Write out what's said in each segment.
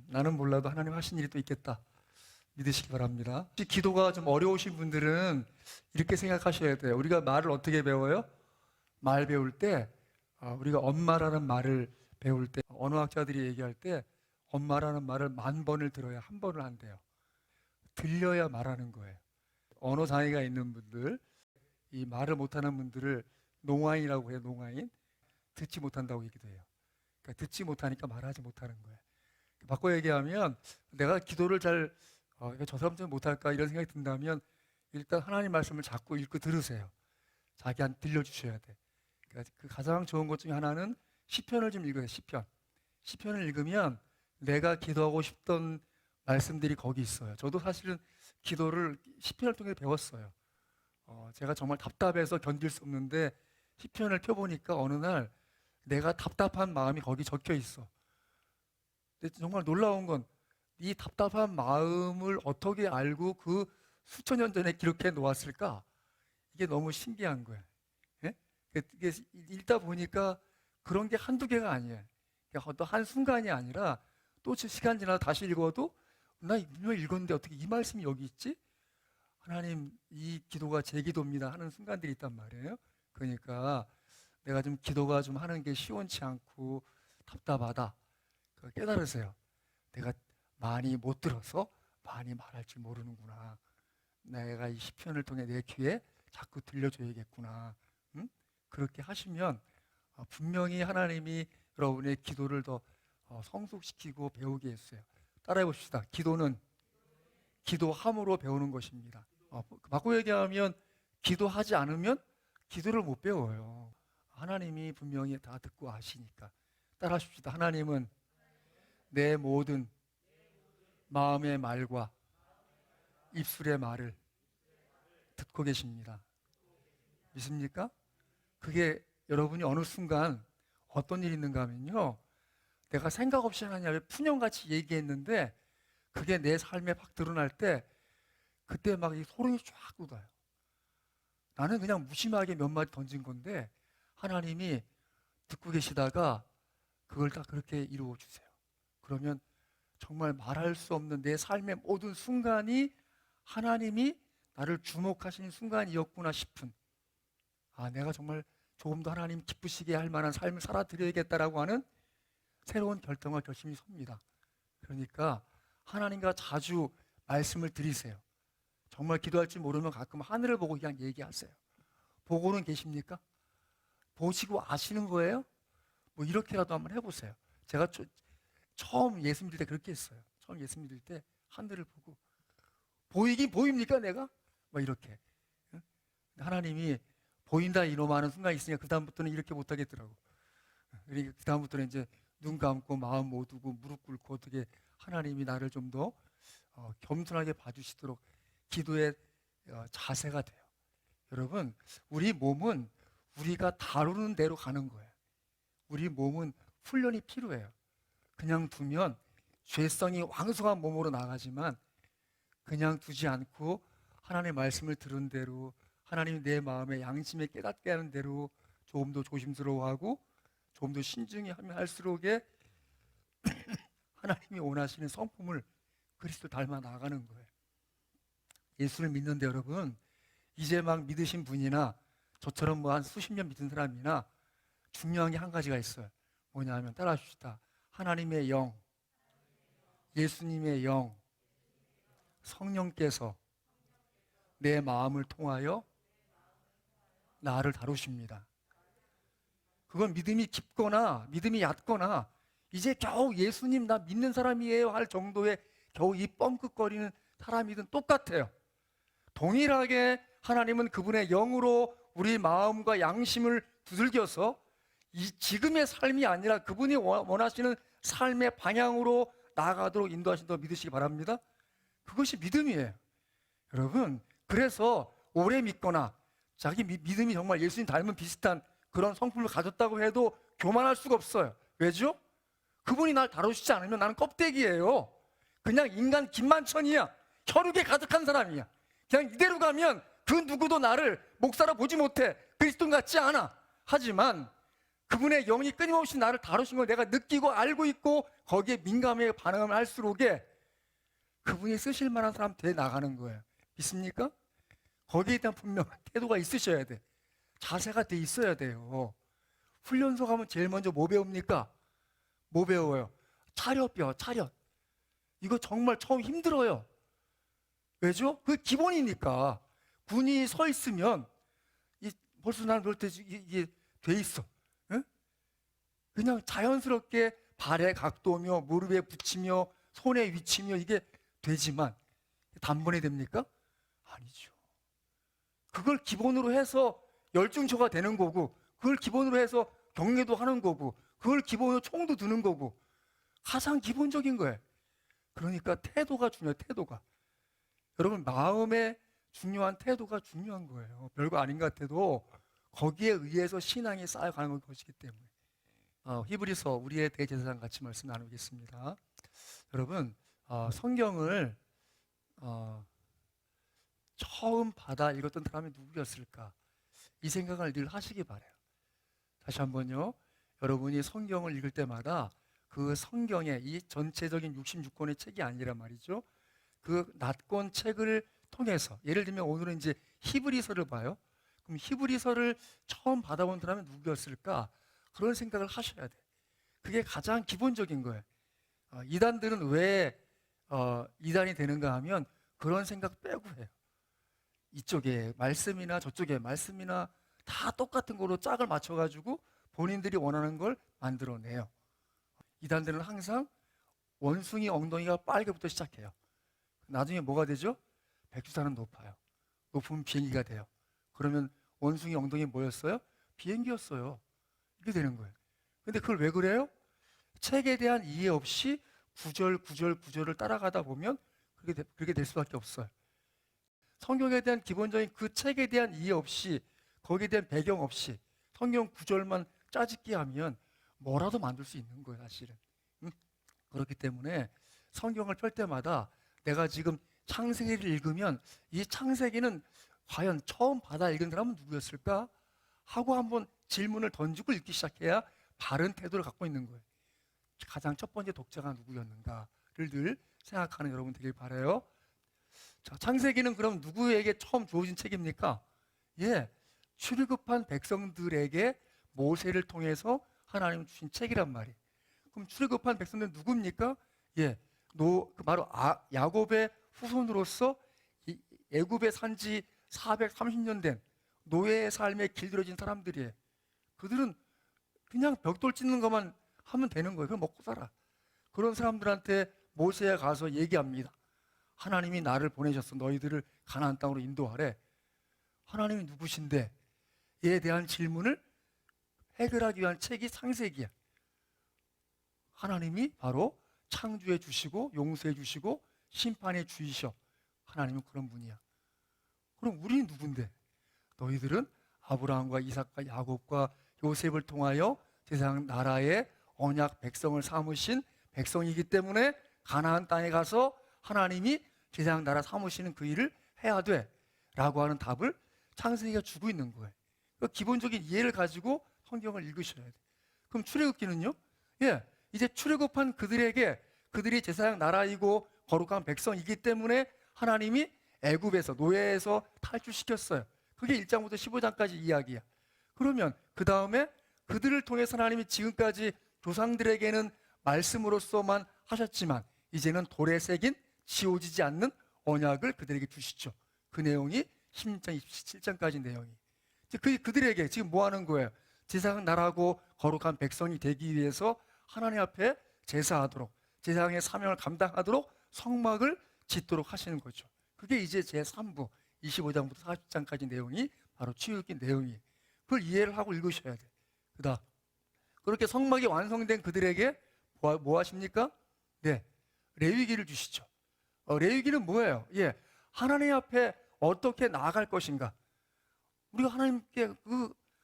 나는 몰라도 하나님 하신 일이 또 있겠다 믿으시기 바랍니다. 혹시 기도가 좀 어려우신 분들은 이렇게 생각하셔야 돼요. 우리가 말을 어떻게 배워요? 말 배울 때 우리가 엄마라는 말을 배울 때 언어학자들이 얘기할 때 엄마라는 말을 10,000번을 들어야 한 번을 한대요. 들려야 말하는 거예요. 언어 장애가 있는 분들, 이 말을 못하는 분들을 농아인이라고 해요. 농아인. 듣지 못한다고 얘기도 해요. 그러니까 듣지 못하니까 말하지 못하는 거예요. 바꿔 얘기하면 내가 기도를 저 사람 좀 못할까 이런 생각이 든다면 일단 하나님 말씀을 자꾸 읽고 들으세요. 자기한테 들려주셔야 돼. 그러니까 그 가장 좋은 것 중에 하나는 시편을 좀 읽어요. 시편을 읽으면 내가 기도하고 싶던 말씀들이 거기 있어요. 저도 사실은 기도를 시편을 통해 배웠어요. 제가 정말 답답해서 견딜 수 없는데 시편을 펴보니까 어느 날 내가 답답한 마음이 거기 적혀 있어. 근데 정말 놀라운 건 이 답답한 마음을 어떻게 알고 그 수천 년 전에 기록해 놓았을까? 이게 너무 신기한 거예요. 예? 이게 읽다 보니까 그런 게 한두 개가 아니에요. 그러니까 어떤 한순간이 아니라 또 시간 지나서 다시 읽어도 나 분명히 읽었는데 어떻게 이 말씀이 여기 있지? 하나님, 이 기도가 제 기도입니다 하는 순간들이 있단 말이에요. 그러니까 내가 좀 기도가 좀 하는 게 시원치 않고 답답하다. 깨달으세요. 내가 많이 못 들어서 많이 말할 줄 모르는구나. 내가 이 시편을 통해 내 귀에 자꾸 들려줘야겠구나. 응? 그렇게 하시면 분명히 하나님이 여러분의 기도를 더 성숙시키고 배우게 했어요. 따라해 봅시다. 기도는 기도함으로 배우는 것입니다. 바꿔 얘기하면 기도하지 않으면 기도를 못 배워요. 하나님이 분명히 다 듣고 아시니까. 따라하십시다. 하나님은 내 모든 마음의 말과 입술의 말을 듣고 계십니다. 믿습니까? 그게 여러분이 어느 순간 어떤 일이 있는가 하면요, 내가 생각 없이 하나님 푸념같이 얘기했는데 그게 내 삶에 확 드러날 때 그때 막 이 소름이 쫙 돋아요. 나는 그냥 무심하게 몇 마디 던진 건데 하나님이 듣고 계시다가 그걸 다 그렇게 이루어 주세요. 그러면 정말 말할 수 없는 내 삶의 모든 순간이 하나님이 나를 주목하시는 순간이었구나 싶은, 내가 정말 조금 더 하나님 기쁘시게 할 만한 삶을 살아드려야겠다라고 하는 새로운 결정과 결심이 섭니다. 그러니까 하나님과 자주 말씀을 드리세요. 정말 기도할 줄 모르면 가끔 하늘을 보고 그냥 얘기하세요. 보고는 계십니까? 보시고 아시는 거예요? 뭐 이렇게라도 한번 해보세요. 제가 처음 예수 믿을 때 그렇게 했어요. 처음 예수 믿을 때 하늘을 보고 보이긴 보입니까 내가? 막 이렇게. 하나님이 보인다 이놈 하는 순간이 있으니까 그 다음부터는 이렇게 못하겠더라고. 그러니까 그 다음부터는 이제 눈 감고 마음 못 두고 무릎 꿇고 어떻게 하나님이 나를 좀 더 겸손하게 봐주시도록 기도의 자세가 돼요. 여러분, 우리 몸은 우리가 다루는 대로 가는 거예요. 우리 몸은 훈련이 필요해요. 그냥 두면 죄성이 왕성한 몸으로 나가지만 그냥 두지 않고 하나님의 말씀을 들은 대로 하나님이 내 마음에 양심에 깨닫게 하는 대로 조금 더 조심스러워하고 조금 더 신중히 하면 할수록에 하나님이 원하시는 성품을 그리스도 닮아 나가는 거예요. 예수를 믿는데 여러분, 이제 막 믿으신 분이나 저처럼 뭐 한 수십 년 믿은 사람이나 중요한 게 한 가지가 있어요. 뭐냐면 따라하십시다. 하나님의 영, 예수님의 영, 성령께서 내 마음을 통하여 나를 다루십니다. 그건 믿음이 깊거나 믿음이 얕거나 이제 겨우 예수님 나 믿는 사람이에요 할 정도의 겨우 이 뻥끗거리는 사람이든 똑같아요. 동일하게 하나님은 그분의 영으로 우리 마음과 양심을 두들겨서 이 지금의 삶이 아니라 그분이 원하시는 삶의 방향으로 나아가도록 인도하신다고 믿으시기 바랍니다. 그것이 믿음이에요. 여러분, 그래서 오래 믿거나 자기 믿음이 정말 예수님 닮은 비슷한 그런 성품을 가졌다고 해도 교만할 수가 없어요. 왜죠? 그분이 날 다루시지 않으면 나는 껍데기예요. 그냥 인간 김만천이야. 혈육에 가득한 사람이야. 그냥 이대로 가면 그 누구도 나를 목사로 보지 못해. 그리스도 같지 않아. 하지만 그분의 영이 끊임없이 나를 다루신 걸 내가 느끼고 알고 있고 거기에 민감하게 반응을 할수록에 그분이 쓰실 만한 사람 돼 나가는 거예요. 믿습니까? 거기에 대한 분명한 태도가 있으셔야 돼. 자세가 돼 있어야 돼요. 훈련소 가면 제일 먼저 뭐 배웁니까? 뭐 배워요? 차렷 배워, 차렷. 이거 정말 처음 힘들어요. 왜죠? 그 기본이니까. 군이 서 있으면 벌써 나는 그럴 때 이게 돼 있어. 응? 그냥 자연스럽게 발의 각도며 무릎에 붙이며 손에 위치며 이게 되지만 단번에 됩니까? 아니죠. 그걸 기본으로 해서 열중처가 되는 거고, 그걸 기본으로 해서 경례도 하는 거고, 그걸 기본으로 총도 드는 거고, 가장 기본적인 거예요. 그러니까 태도가 중요해요. 태도가. 여러분, 마음의 중요한 태도가 중요한 거예요. 별거 아닌 것 같아도 거기에 의해서 신앙이 쌓여가는 것이기 때문에. 히브리서 우리의 대제사장 같이 말씀 나누겠습니다. 여러분, 성경을 처음 받아 읽었던 사람이 누구였을까? 이 생각을 늘 하시기 바라요. 다시 한번요. 여러분이 성경을 읽을 때마다 그 성경의 이 전체적인 66권의 책이 아니란 말이죠. 그 낱권 책을 통해서, 예를 들면 오늘은 이제 히브리서를 봐요. 그럼 히브리서를 처음 받아본 사람은 누구였을까? 그런 생각을 하셔야 돼. 그게 가장 기본적인 거예요. 이단들은 왜 이단이 되는가 하면 그런 생각 빼고 해요. 이쪽에 말씀이나 저쪽에 말씀이나 다 똑같은 거로 짝을 맞춰가지고 본인들이 원하는 걸 만들어내요. 이단들은 항상 원숭이 엉덩이가 빨개부터 시작해요. 나중에 뭐가 되죠? 백두산은 높아요. 높으면 비행기가 돼요. 그러면 원숭이 엉덩이 뭐였어요? 비행기였어요. 이렇게 되는 거예요. 근데 그걸 왜 그래요? 책에 대한 이해 없이 구절을 따라가다 보면 그렇게 될 수밖에 없어요. 성경에 대한 기본적인 그 책에 대한 이해 없이, 거기에 대한 배경 없이 성경 구절만 짜집기 하면 뭐라도 만들 수 있는 거예요, 사실은. 그렇기 때문에 성경을 펼 때마다 내가 지금 창세기를 읽으면 이 창세기는 과연 처음 받아 읽은 사람은 누구였을까? 하고 한번 질문을 던지고 읽기 시작해야 바른 태도를 갖고 있는 거예요. 가장 첫 번째 독자가 누구였는가를 늘 생각하는 여러분 되길 바라요. 자, 창세기는 그럼 누구에게 처음 주어진 책입니까? 예, 출애굽한 백성들에게 모세를 통해서 하나님 주신 책이란 말이에요. 그럼 출애굽한 백성들은 누굽니까? 예, 바로 야곱의 후손으로서 애굽에 산지 430년 된 노예의 삶에 길들여진 사람들이에요. 그들은 그냥 벽돌 찢는 것만 하면 되는 거예요. 그럼 먹고 살아. 그런 사람들한테 모세가 가서 얘기합니다. 하나님이 나를 보내셨어. 너희들을 가나안 땅으로 인도하래. 하나님이 누구신데? 에 대한 질문을 해결하기 위한 책이 창세기야. 하나님이 바로 창조해 주시고 용서해 주시고 심판해 주이셔. 하나님은 그런 분이야. 그럼 우리는 누군데? 너희들은 아브라함과 이삭과 야곱과 요셉을 통하여 세상 나라의 언약 백성을 삼으신 백성이기 때문에 가나안 땅에 가서 하나님이 세상 나라 삼으시는 그 일을 해야 돼 라고 하는 답을 창세기가 주고 있는 거예요. 그 기본적인 이해를 가지고 성경을 읽으셔야 돼. 그럼 출애굽기는요? 예, 이제 출애굽한 그들에게 그들이 제사장 나라이고 거룩한 백성이기 때문에 하나님이 애굽에서 노예에서 탈출시켰어요. 그게 1장부터 15장까지 이야기야. 그러면 그 다음에 그들을 통해서 하나님이 지금까지 조상들에게는 말씀으로서만 하셨지만 이제는 돌에 새긴 지워지지 않는 언약을 그들에게 주시죠. 그 내용이 16장, 27장까지 내용이. 그들에게 지금 뭐 하는 거예요? 제사장 나라고 거룩한 백성이 되기 위해서 하나님 앞에 제사하도록, 제사장의 사명을 감당하도록 성막을 짓도록 하시는 거죠. 그게 이제 제3부 25장부터 40장까지 내용이 바로 출애굽기 내용이에요. 그걸 이해를 하고 읽으셔야 돼요. 그다음 그렇게 성막이 완성된 그들에게 뭐 하십니까? 네, 레위기를 주시죠. 레위기는 뭐예요? 예, 하나님 앞에 어떻게 나아갈 것인가? 우리가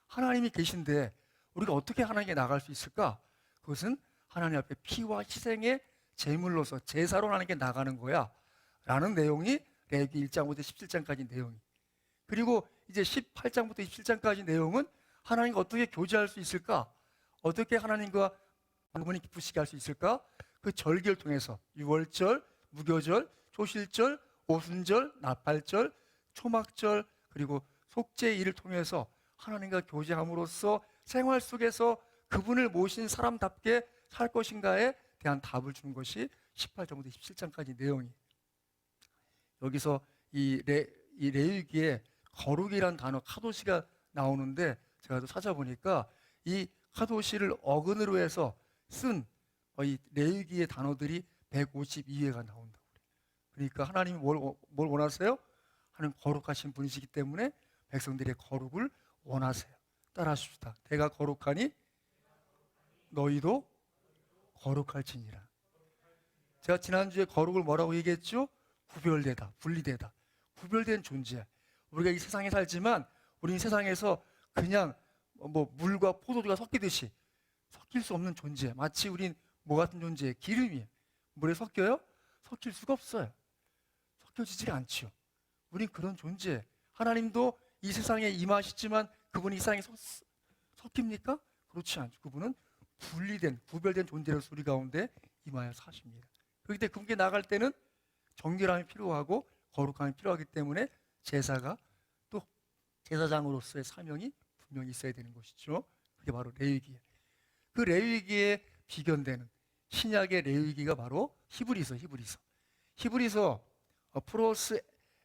하나님이 계신데 우리가 어떻게 하나님께 나아갈 수 있을까? 그것은 하나님 앞에 피와 희생의 제물로서 제사로 하나님께 나가는 거야 라는 내용이 레위기 1장부터 17장까지 내용이. 그리고 이제 18장부터 27장까지 내용은 하나님과 어떻게 교제할 수 있을까? 어떻게 하나님과 그분이 기쁘시게 할 수 있을까? 그 절기를 통해서 유월절, 무교절, 초실절, 오순절, 나팔절, 초막절, 그리고 속죄일을 통해서 하나님과 교제함으로써 생활 속에서 그분을 모신 사람답게 살 것인가에 대한 답을 주는 것이 18장부터 27장까지 내용이. 여기서 이 레위기에 거룩이란 단어 카도시가 나오는데 제가 또 찾아보니까 이 카도시를 어근으로 해서 쓴 이 레위기의 단어들이 152회가 나온다고 그래요. 그러니까 하나님이 뭘 원하세요? 하나님 거룩하신 분이시기 때문에 백성들의 거룩을 원하세요. 따라하십시다. 내가 거룩하니 너희도 거룩할지니라. 제가 지난주에 거룩을 뭐라고 얘기했죠? 구별되다, 분리되다. 구별된 존재. 우리가 이 세상에 살지만 우리는 세상에서 그냥 뭐 물과 포도주가 섞이듯이 섞일 수 없는 존재. 마치 우린 뭐 같은 존재예요? 기름이에요. 물에 섞여요? 섞일 수가 없어요. 섞여지질 않죠. 우린 그런 존재. 하나님도 이 세상에 임하시지만 그분이 이 세상에 섞입니까? 그렇지 않죠. 그분은 분리된, 구별된 존재로서 우리 가운데 임하여 사십니다. 그렇기 때문에 그분께 나갈 때는 정결함이 필요하고 거룩함이 필요하기 때문에 제사가 또 제사장으로서의 사명이 분명히 있어야 되는 것이죠. 그게 바로 레위기예요. 그 레위기에 비견되는 신약의 레위기가 바로 히브리서. 프로스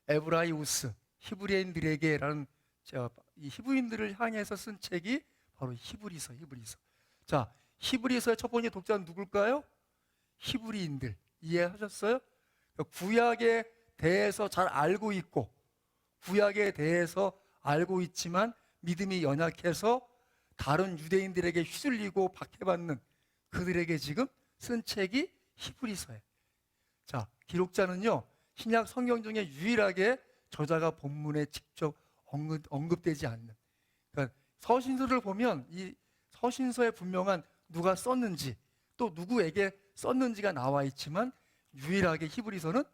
에브라이우스, 히브리인들에게라는 이 히브리인들을 향해서 쓴 책이 바로 히브리서. 자, 히브리서의 첫 번째 독자는 누굴까요? 히브리인들. 이해하셨어요? 구약에 대해서 잘 알고 있고 구약에 대해서 알고 있지만 믿음이 연약해서 다른 유대인들에게 휘둘리고 박해받는 그들에게 지금 쓴 책이 히브리서예요. 자, 기록자는요, 신약 성경 중에 유일하게 저자가 본문에 직접 언급되지 않는. 그러니까 서신서를 보면 이 서신서에 분명한 누가 썼는지 또 누구에게 썼는지가 나와 있지만 유일하게 히브리서는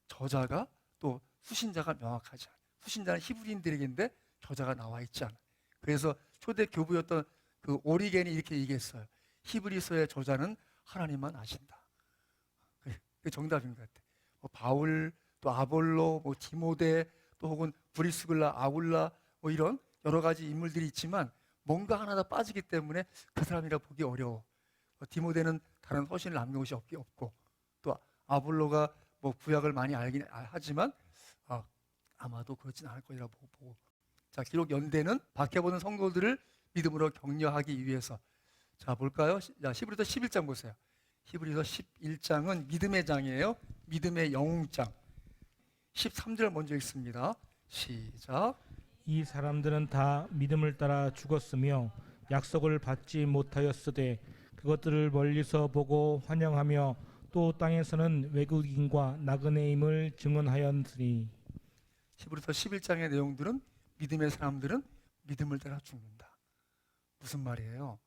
저자가 또 수신자가 명확하지 않아요. 수신자는 히브리인들에게인데 저자가 나와 있지 않아요. 그래서 초대 교부였던 그 오리겐이 이렇게 얘기했어요. 히브리서의 저자는 하나님만 아신다. 그게 정답인 것 같아요. 뭐 바울, 또 아볼로, 뭐 디모데, 또 혹은 브리스글라, 아굴라 뭐 이런 여러 가지 인물들이 있지만 뭔가 하나 다 빠지기 때문에 그 사람이라 보기 어려워. 디모데는 다른 서신을 남긴 것이 없고 또 아볼로가 뭐 구약을 많이 알긴 하지만 아마도 그렇진 않을 거리라 보고. 자, 기록 연대는 박해보는 성도들을 믿음으로 격려하기 위해서. 자, 볼까요? 자, 히브리서 11장 보세요. 히브리서 11장은 믿음의 장이에요. 믿음의 영웅장. 13절 먼저 읽습니다. 시작. 이 사람들은 다 믿음을 따라 죽었으며 약속을 받지 못하였으되 그것들을 멀리서 보고 환영하며 또 땅에서는 외국인과 나그네임을 증언하였으니. 히브리서 11장의 내용들은 믿음의 사람들은 믿음을 따라 죽는다. 무슨 말이에요?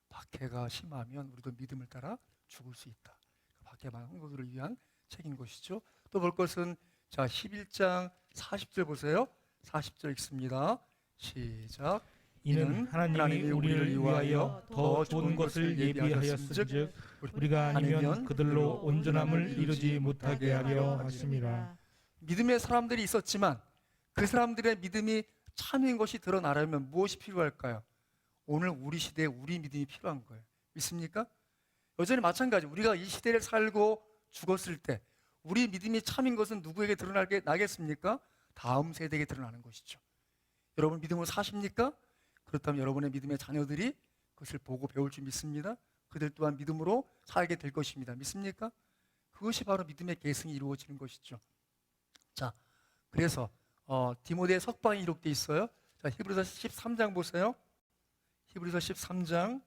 박해가 심하면 우리도 믿음을 따라 죽을 수 있다. 박해만 성도들을 위한 책인 것이죠. 또 볼 것은 자 11장 40절 보세요. 40절 읽습니다. 시작. 이는 하나님이 우리를 위하여 더 좋은 것을 예비하였은즉 우리가 아니면 그들로 온전함을 이루지 못하게 하려 하심이라. 믿음의 사람들이 있었지만 그 사람들의 믿음이 참인 것이 드러나려면 무엇이 필요할까요? 오늘 우리 시대에 우리 믿음이 필요한 거예요. 믿습니까? 여전히 마찬가지. 우리가 이 시대를 살고 죽었을 때 우리 믿음이 참인 것은 누구에게 드러나겠습니까? 다음 세대에게 드러나는 것이죠. 여러분 믿음으로 사십니까? 그렇다면 여러분의 믿음의 자녀들이 그것을 보고 배울 줄 믿습니다. 그들 또한 믿음으로 살게 될 것입니다. 믿습니까? 그것이 바로 믿음의 계승이 이루어지는 것이죠. 자, 그래서 디모데의 석방이 기록되어 있어요. 자, 히브리서 13장 보세요. 히브리서 13장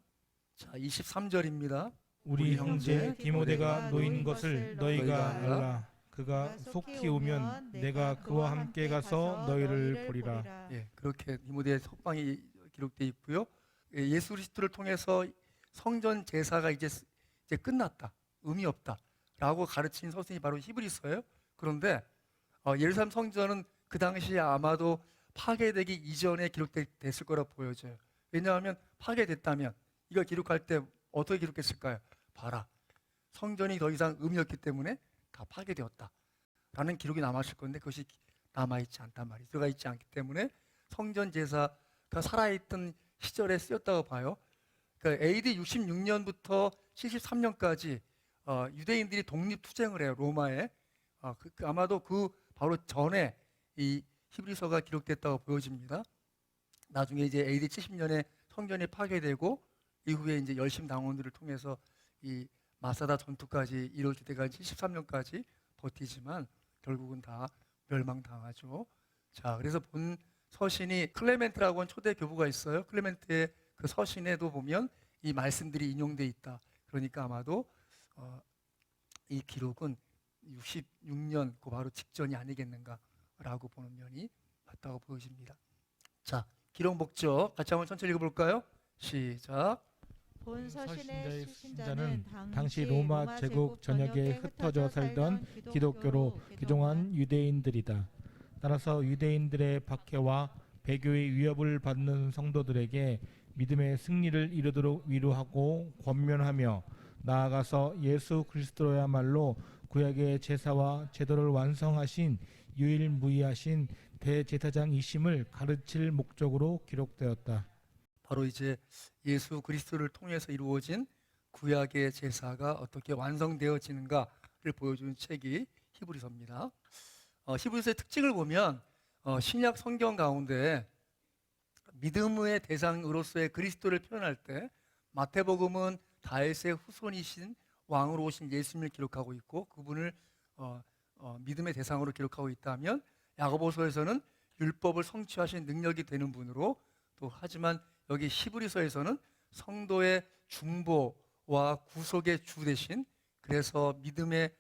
자 23절입니다. 우리 형제 디모데가 놓인 것을 너희가 알라. 그가 속히 오면 내가 그와 함께 가서 너희를 보리라. 예, 그렇게 디모데의 석방이 기록되어 있고요. 예수 그리스도를 통해서 성전 제사가 이제 끝났다, 의미 없다라고 가르친 서신이 바로 히브리서예요. 그런데 예루살렘 성전은 그 당시에 아마도 파괴되기 이전에 기록됐을 거라 보여져요. 왜냐하면 파괴됐다면 이거 기록할 때 어떻게 기록했을까요? 봐라, 성전이 더 이상 의미 없기 때문에 다 파괴되었다 라는 기록이 남았을 건데 그것이 남아있지 않단 말이에요. 들어가 있지 않기 때문에 성전 제사가 살아있던 시절에 쓰였다고 봐요. 그러니까 AD 66년부터 73년까지 유대인들이 독립투쟁을 해요. 로마에. 아마도 그 바로 전에 이 히브리서가 기록됐다고 보여집니다. 나중에 이제 AD 70년에 성전이 파괴되고 이후에 이제 열심 당원들을 통해서 이 마사다 전투까지 이루어질 때까지 73년까지 버티지만 결국은 다 멸망당하죠. 자, 그래서 본 서신이 클레멘트라고 하는 초대 교부가 있어요. 클레멘트의 그 서신에도 보면 이 말씀들이 인용돼 있다. 그러니까 아마도 이 기록은 66년 그 바로 직전이 아니겠는가라고 보는 면이 맞다고 보여집니다. 자, 기록 목적 같이 한번 천천히 읽어볼까요? 시작. 본 서신의 신자는 신자는 당시 로마 제국 전역에 흩어져 살던 기독교로 개종한 유대인들이다. 따라서 유대인들의 박해와 배교의 위협을 받는 성도들에게 믿음의 승리를 이루도록 위로하고 권면하며 나아가서 예수 그리스도야말로 구약의 제사와 제도를 완성하신 유일무이하신 대제사장이심을 가르칠 목적으로 기록되었다. 바로 이제 예수 그리스도를 통해서 이루어진 구약의 제사가 어떻게 완성되어지는가를 보여주는 책이 히브리서입니다. 히브리서의 특징을 보면 신약 성경 가운데 믿음의 대상으로서의 그리스도를 표현할 때 마태복음은 다윗의 후손이신 왕으로 오신 예수님을 기록하고 있고 그분을 믿음의 대상으로 기록하고 있다면 야고보서에서는 율법을 성취하신 능력이 되는 분으로 또 하지만 여기 히브리서에서는 성도의 중보와 구속의 주 대신 그래서 믿음의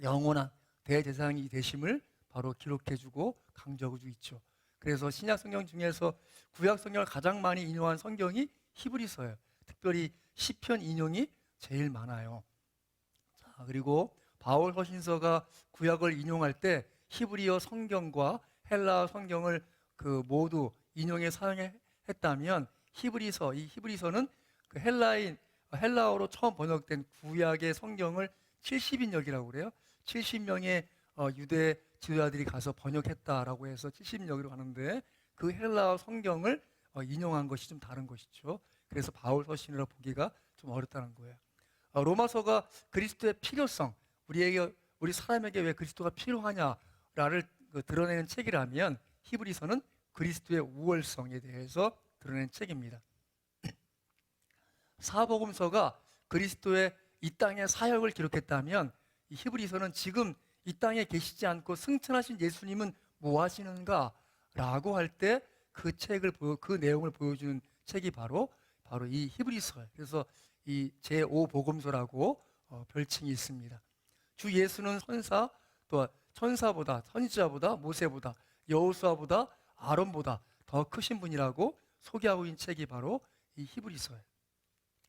영원한 대제사장이 되심을 바로 기록해주고 강조하고 있죠. 그래서 신약 성경 중에서 구약 성경을 가장 많이 인용한 성경이 히브리서예요. 특별히 시편 인용이 제일 많아요. 자, 그리고 바울 서신서가 구약을 인용할 때 히브리어 성경과 헬라어 성경을 모두 인용해 사용했다면 이 히브리서는 그 헬라어로 처음 번역된 구약의 성경을 70인역이라고 그래요. 70명의 유대 지도자들이 가서 번역했다라고 해서 70인역이라고 하는데 그 헬라어 성경을 인용한 것이 좀 다른 것이죠. 그래서 바울 서신이라 보기가 좀 어렵다는 거예요. 로마서가 그리스도의 필요성, 우리 사람에게 왜 그리스도가 필요하냐를 드러내는 책이라면 히브리서는 그리스도의 우월성에 대해서 드러낸 책입니다. 사복음서가 그리스도의 이 땅의 사역을 기록했다면 이 히브리서는 지금 이 땅에 계시지 않고 승천하신 예수님은 뭐 하시는가 라고 할 때 그 내용을 보여주는 책이 바로 이 히브리서예요. 그래서 이 제5복음서라고 별칭이 있습니다. 주 예수는 또 천사보다 선지자보다 모세보다 여호수아보다 아론보다 더 크신 분이라고 소개하고 있는 책이 바로 이 히브리서예요.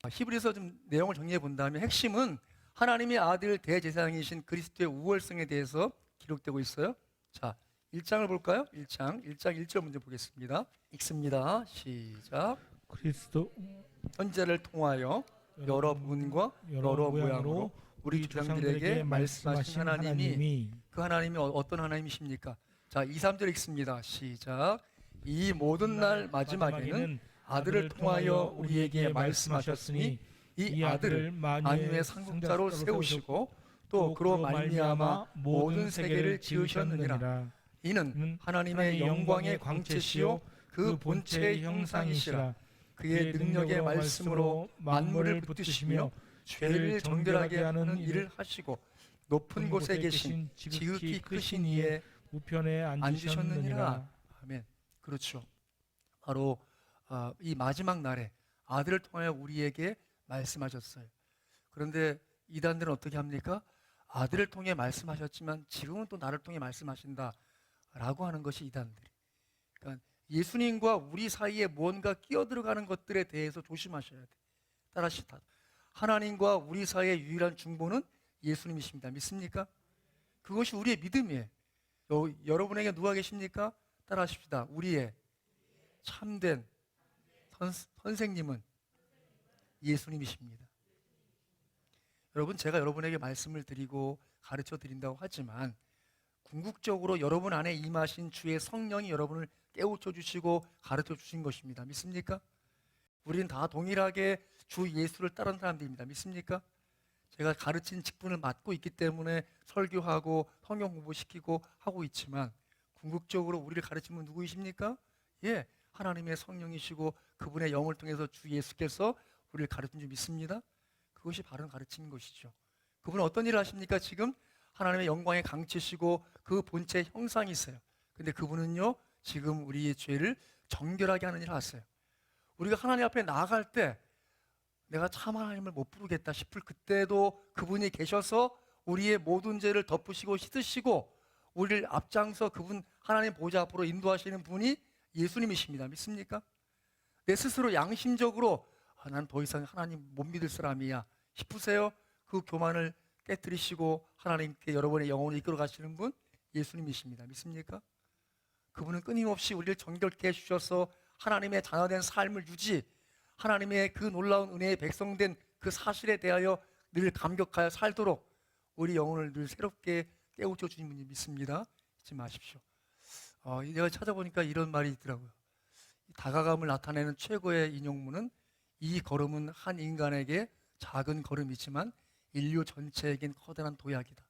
히브리서 좀 내용을 정리해 본다면 핵심은 하나님의 아들 대제사장이신 그리스도의 우월성에 대해서 기록되고 있어요. 자, 1장을 볼까요? 1장 1절 먼저 보겠습니다. 읽습니다. 시작. 그리스도 선지자를 통하여 여러 부분과 여러 모양으로 우리 조상들에게 말씀하신 하나님이 그 하나님이 어떤 하나님이십니까? 자, 2, 3절 읽습니다. 시작. 이 모든 날 마지막에는 아들을 통하여 우리에게 말씀하셨으니 이 아들을 만유의 상속자로 세우시고 또 그로 말미암아 모든 세계를 지으셨느니라. 이는 하나님의 영광의 광채시요 그 본체의 형상이시라. 그의 능력의 말씀으로 만물을 붙드시며 죄를 정결하게 하는 일을 하시고 높은 곳에 계신 지극히 크신 이의 우편에 앉으셨느니라. 아멘. 그렇죠. 바로 이 마지막 날에 아들을 통하여 우리에게 말씀하셨어요. 그런데 이단들은 어떻게 합니까? 아들을 통해 말씀하셨지만 지금은 또 나를 통해 말씀하신다라고 하는 것이 이단들이. 그러니까 예수님과 우리 사이에 무언가 끼어들어가는 것들에 대해서 조심하셔야 돼. 따라하시다. 하나님과 우리 사이의 유일한 중보는 예수님이십니다. 믿습니까? 그것이 우리의 믿음이에요. 여러분에게 누가 계십니까? 따라하십시다. 우리의 참된 선생님은 예수님이십니다. 여러분, 제가 여러분에게 말씀을 드리고 가르쳐 드린다고 하지만 궁극적으로 여러분 안에 임하신 주의 성령이 여러분을 깨우쳐 주시고 가르쳐 주신 것입니다. 믿습니까? 우리는 다 동일하게 주 예수를 따르는 사람들입니다. 믿습니까? 제가 가르친 직분을 맡고 있기 때문에 설교하고 성경 공부시키고 하고 있지만 궁극적으로 우리를 가르치는 분 누구이십니까? 예, 하나님의 성령이시고 그분의 영을 통해서 주 예수께서 우리를 가르친 줄 믿습니다. 그것이 바른 가르치는 것이죠. 그분은 어떤 일을 하십니까? 지금 하나님의 영광에 강치시고 그 본체의 형상이 있어요. 근데 그분은요, 지금 우리의 죄를 정결하게 하는 일을 하세요. 우리가 하나님 앞에 나아갈 때 내가 참 하나님을 못 부르겠다 싶을 그때도 그분이 계셔서 우리의 모든 죄를 덮으시고 씻으시고 우리를 앞장서 그분 하나님 보좌 앞으로 인도하시는 분이 예수님이십니다. 믿습니까? 내 스스로 양심적으로 난 더 이상 하나님 못 믿을 사람이야 싶으세요? 그 교만을 깨뜨리시고 하나님께 여러분의 영혼을 이끌어 가시는 분 예수님이십니다. 믿습니까? 그분은 끊임없이 우리를 정결케 해주셔서 하나님의 자녀된 삶을 유지, 하나님의 그 놀라운 은혜의 백성된 그 사실에 대하여 늘 감격하여 살도록 우리 영혼을 늘 새롭게 깨우쳐 주신 분이 믿습니다. 잊지 마십시오. 내가 찾아보니까 이런 말이 있더라고요. 다가감을 나타내는 최고의 인용문은 이 걸음은 한 인간에게 작은 걸음이지만 인류 전체에겐 커다란 도약이다.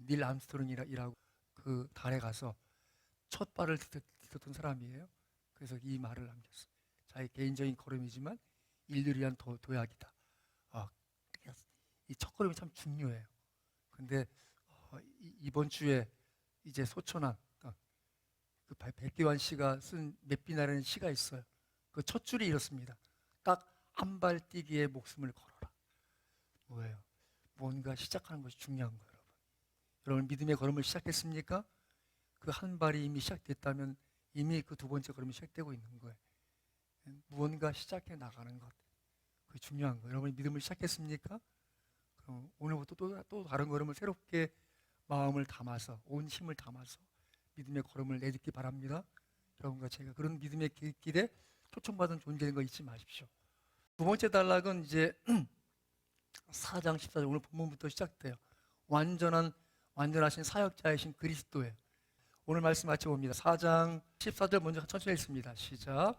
닐 암스트롱이라고 그 달에 가서 첫 발을 디뎠던 사람이에요. 그래서 이 말을 남겼어요. 자기 개인적인 걸음이지만 인류를 위한 도약이다. 이 첫걸음이 참 중요해요. 근데 이번 주에 이제 소천한 그 백기환 씨가 쓴 맵비나라는 시가 있어요. 그 첫 줄이 이렇습니다. 딱 한 발 뛰기에 목숨을 걸어라. 뭐예요? 뭔가 시작하는 것이 중요한 거예요. 여러분 믿음의 걸음을 시작했습니까? 그 한 발이 이미 시작됐다면 이미 그 두 번째 걸음이 시작되고 있는 거예요. 무언가 시작해 나가는 것, 그게 중요한 거예요. 여러분이 믿음을 시작했습니까? 그럼 오늘부터 또 다른 걸음을 새롭게 마음을 담아서 온 힘을 담아서 믿음의 걸음을 내딛기 바랍니다. 여러분과 제가 그런 믿음의 길에 초청받은 존재인 거 잊지 마십시오. 두 번째 단락은 이제 4장 14절 오늘 본문부터 시작돼요. 완전하신 사역자이신 그리스도예요. 오늘 말씀 같이 봅니다. 4장 14절 먼저 천천히 읽습니다. 시작.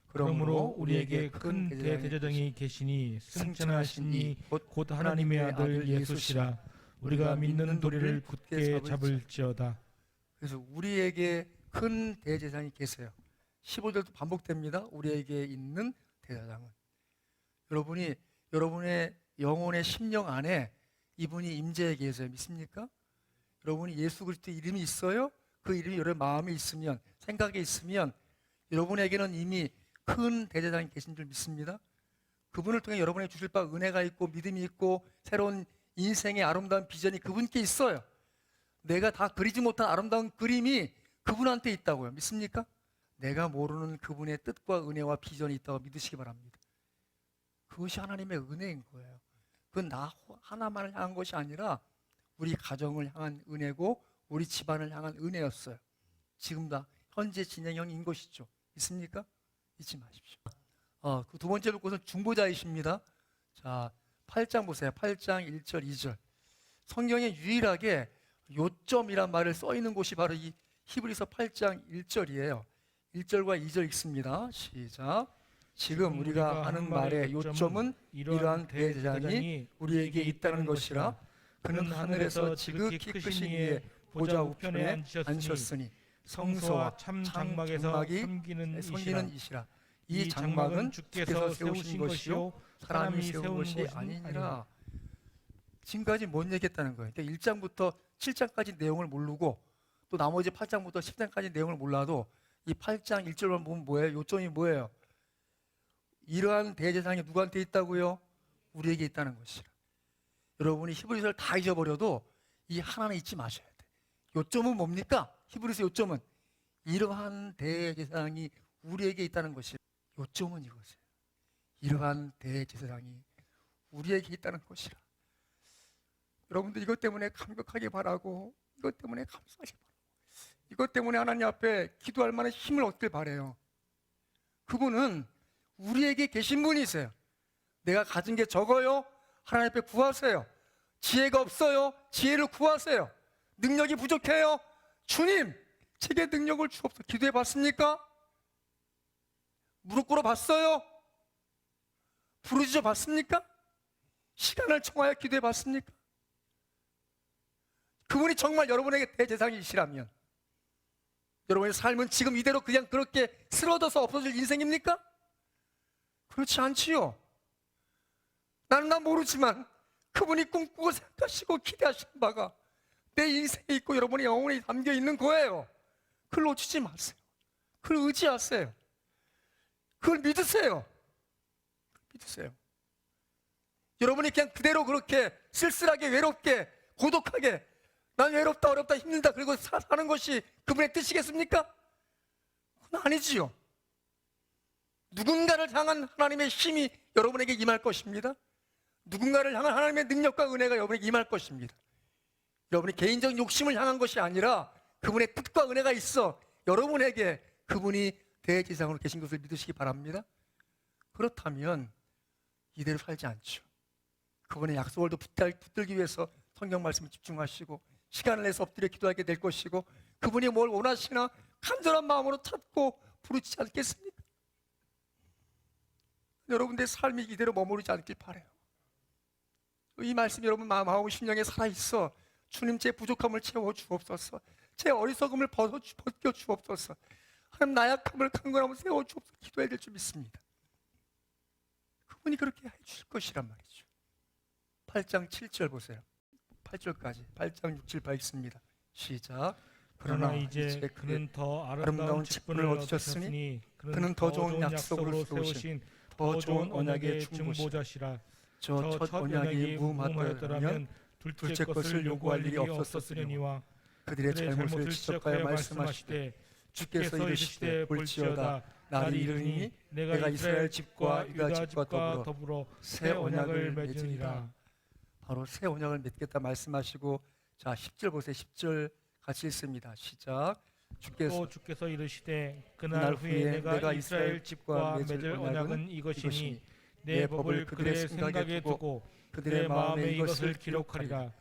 그러므로 우리에게 큰 대제사장이 계시니 승천하신 이 곧 하나님의 아들 예수시라. 우리가 믿는 도리를 굳게 잡을지어다. 그래서 우리에게 큰 대제사장이 계세요. 15절도 반복됩니다. 우리에게 있는 대제사장은 여러분이 여러분의 영혼의 심령 안에 이분이 임재해 계세요. 믿습니까? 여러분이 예수 그리스도의 이름이 있어요? 그 이름이 여러분 마음에 있으면, 생각에 있으면 여러분에게는 이미 큰 대제사장이 계신 줄 믿습니다. 그분을 통해 여러분에게 주실 바 은혜가 있고 믿음이 있고 새로운 인생의 아름다운 비전이 그분께 있어요. 내가 다 그리지 못한 아름다운 그림이 그분한테 있다고요. 믿습니까? 내가 모르는 그분의 뜻과 은혜와 비전이 있다고 믿으시기 바랍니다. 그것이 하나님의 은혜인 거예요. 그건 나 하나만을 향한 것이 아니라 우리 가정을 향한 은혜고 우리 집안을 향한 은혜였어요. 지금 다 현재 진행형인 것이죠. 있습니까? 잊지 마십시오. 그 두 번째 것은 중보자이십니다. 자, 8장 보세요. 8장 1절 2절. 성경에 유일하게 요점이란 말을 써 있는 곳이 바로 이 히브리서 8장 1절이에요. 1절과 2절 읽습니다. 시작. 지금 우리가 하는 말의 요점은 이러한 대제사장이 우리에게 있다는 것이라. 그는 하늘에서 지극히 크신 이의 보좌 우편에 앉으셨으니 성소와 참 장막에서 섬기는 이시라. 이 장막은 주께서 세우신 것이요 사람이 세운 것이 아니니라. 지금까지 뭔 얘기했다는 거예요? 그러니까 1장부터 7장까지 내용을 모르고 또 나머지 8장부터 10장까지 내용을 몰라도 이 8장 1절만 보면 뭐예요? 요점이 뭐예요? 이러한 대제사장이 누구한테 있다고요? 우리에게 있다는 것이라. 여러분이 히브리서를 다 잊어버려도 이 하나는 잊지 마셔야 돼. 요점은 뭡니까? 히브리서 요점은 이러한 대제사장이 우리에게 있다는 것이라. 요점은 이것이에요. 이러한 대제사장이 우리에게 있다는 것이라. 여러분들 이것 때문에 감격하기 바라고, 이것 때문에 감사하기 바라고, 이것 때문에 하나님 앞에 기도할 만한 힘을 얻길 바라요. 그분은 우리에게 계신 분이세요. 내가 가진 게 적어요? 하나님 앞에 구하세요. 지혜가 없어요? 지혜를 구하세요. 능력이 부족해요? 주님, 제게 능력을 주옵소서. 기도해 봤습니까? 무릎 꿇어 봤어요? 부르짖어 봤습니까? 시간을 청하여 기도해 봤습니까? 그분이 정말 여러분에게 대제사장이시라면 여러분의 삶은 지금 이대로 그냥 그렇게 쓰러져서 없어질 인생입니까? 그렇지 않지요. 나는 모르지만 그분이 꿈꾸고 생각하시고 기대하시는 바가 내 인생에 있고 여러분의 영혼에 담겨 있는 거예요. 그걸 놓치지 마세요. 그걸 의지하세요. 그걸 믿으세요. 믿으세요. 여러분이 그냥 그대로 그렇게 쓸쓸하게 외롭게 고독하게 난 외롭다 어렵다 힘들다 그리고 사는 것이 그분의 뜻이겠습니까? 그건 아니지요. 누군가를 향한 하나님의 힘이 여러분에게 임할 것입니다. 누군가를 향한 하나님의 능력과 은혜가 여러분에게 임할 것입니다. 여러분이 개인적 욕심을 향한 것이 아니라 그분의 뜻과 은혜가 있어 여러분에게 그분이 대제사장으로 계신 것을 믿으시기 바랍니다. 그렇다면 이대로 살지 않죠. 그분의 약속을 더 붙들기 위해서 성경 말씀을 집중하시고 시간을 내서 엎드려 기도하게 될 것이고 그분이 뭘 원하시나 간절한 마음으로 찾고 부르짖지 않겠습니까? 여러분들의 삶이 이대로 머무르지 않길 바라요. 이 말씀이 여러분 마음 심령에 살아있어. 주님, 제 부족함을 채워 주옵소서. 제 어리석음을 벗겨 주옵소서. 하나님, 나약함을 강건함을 세워 주옵소서. 기도해야 될 줄 믿습니다. 그분이 그렇게 해주실 것이란 말이죠. 8장 7절 보세요. 8절까지 8장 6, 7, 8 있습니다. 시작. 그러나 이제 그는 더 아름다운 직분을 얻으셨으니 그는 더 좋은 약속으로 세우신 더 좋은 언약의 중보자시라. 저 첫 언약이 무음하였더라면 둘째 것을 요구할 일이 없었으려니와 그들의 잘못을 지적하여 말씀하시되 주께서 이르시되 볼지어다 날이 이르니 내가 이스라엘 집과 유다 집과 더불어 새 언약을 맺으리라. 바로 새 언약을 맺겠다 말씀하시고, 자 10절 보세요. 10절 같이 읽습니다. 시작. 주께서 이르시되 그날 후에 내가 이스라엘 집과 맺을 언약은 이것이니 내 법을 그들의 생각에 두고 그들의 마음에 이것을 기록하리라.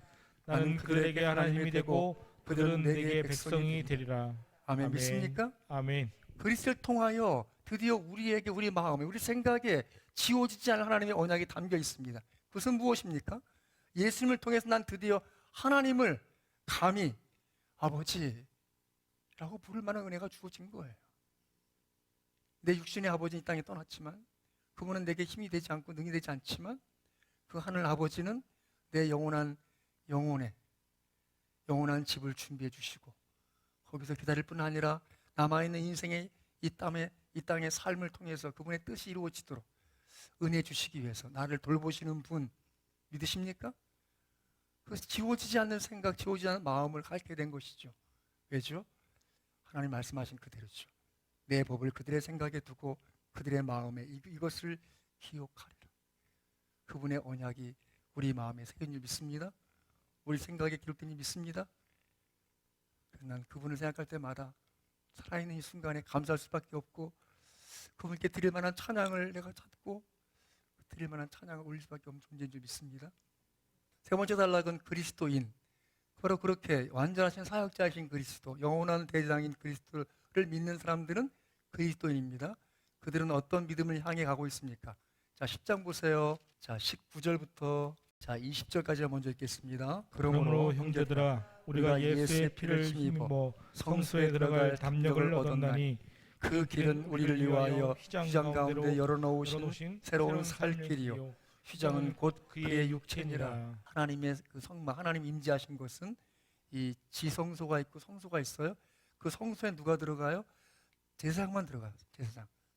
나는 그들에게 하나님이 되고 그들은 내게 백성이 되리라. 아멘. 믿습니까? 아멘. 그리스도를 통하여 드디어 우리에게 우리 마음에 우리 생각에 지워지지 않을 하나님의 언약이 담겨 있습니다. 그것은 무엇입니까? 예수님을 통해서 난 드디어 하나님을 감히 아버지라고 부를 만한 은혜가 주어진 거예요. 내 육신의 아버지는 이 땅에 떠났지만 그분은 내게 힘이 되지 않고 능이 되지 않지만 그 하늘 아버지는 내 영원한 집을 준비해 주시고 거기서 기다릴 뿐 아니라 남아있는 인생의 이 땅의 삶을 통해서 그분의 뜻이 이루어지도록 은혜 주시기 위해서 나를 돌보시는 분 믿으십니까? 그래서 지워지지 않는 생각, 지워지지 않는 마음을 갖게 된 것이죠. 왜죠? 하나님 말씀하신 그대로죠. 내 법을 그들의 생각에 두고 그들의 마음에 이것을 기억하리라. 그분의 언약이 우리 마음에 새긴 줄 믿습니다. 우리 생각에 기록된 줄 믿습니다. 난 그분을 생각할 때마다 살아있는 이 순간에 감사할 수밖에 없고 그분께 드릴 만한 찬양을 내가 찾고 드릴 만한 찬양을 올릴 수밖에 없는 존재인 줄 믿습니다. 세 번째 단락은 그리스도인. 바로 그렇게 완전하신 사역자이신 그리스도, 영원한 대장인 그리스도를 믿는 사람들은 그리스도인입니다. 그들은 어떤 믿음을 향해 가고 있습니까? 자 10장 보세요. 자 19절부터 자 20절까지 먼저 읽겠습니다. 그러므로 형제들아 우리가 예수의 피를 힘입어 성소에 들어갈 담력을 얻었나니 그 길은 우리를 위하여 휘장 가운데 열어놓으신 새로운 살 길이요 휘장은 곧 그의 육체니라. 하나님의 그 성마, 하나님 임재하신 것은 이 지성소가 있고 성소가 있어요. 그 성소에 누가 들어가요? 제사장만 들어가요.